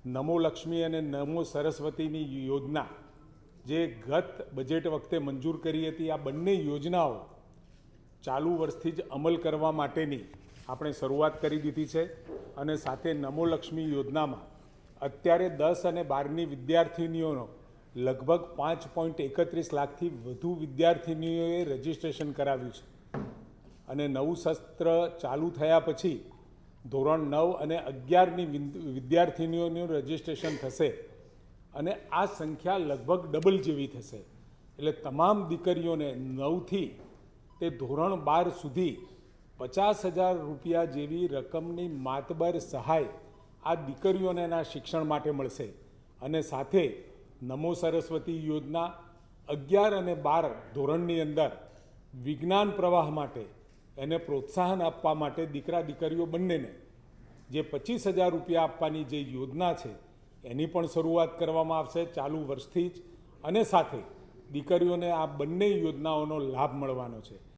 નમો લક્ષ્મી અને નમો સરસ્વતીની યોજના જે ગત બજેટ વખતે મંજૂર કરી હતી, આ બંને યોજનાઓ ચાલુ વર્ષથી જ અમલ કરવા માટેની આપણે શરૂઆત કરી દીધી છે। અને સાથે નમો લક્ષ્મી યોજનામાં અત્યારે 10 અને 12ની વિદ્યાર્થિનીઓનો લગભગ 5.31 લાખથી વધુ વિદ્યાર્થિનીઓએ રજીસ્ટ્રેશન કરાવ્યું છે। અને નવું સત્ર ચાલુ થયા પછી ધોરણ 9 અને 11ની વિદ્યાર્થિનીઓનું રજીસ્ટ્રેશન થશે અને આ સંખ્યા લગભગ ડબલ જેવી થશે। એટલે તમામ દીકરીઓને 9થી તે ધોરણ 12 સુધી 50,000 રૂપિયા જેવી રકમની માતબર સહાય આ દીકરીઓને એના શિક્ષણ માટે મળશે। અને સાથે નમો સરસ્વતી યોજના 11 અને 12 ધોરણની અંદર વિજ્ઞાન પ્રવાહ માટે એને પ્રોત્સાહન આપવા માટે દીકરા દીકરીઓ બંનેને જે 25,000 રૂપિયા આપવાની જે યોજના છે એની પણ શરૂઆત કરવામાં આવશે ચાલુ વર્ષથી જ। અને સાથે દીકરીઓને આ બંને યોજનાઓનો લાભ મળવાનો છે।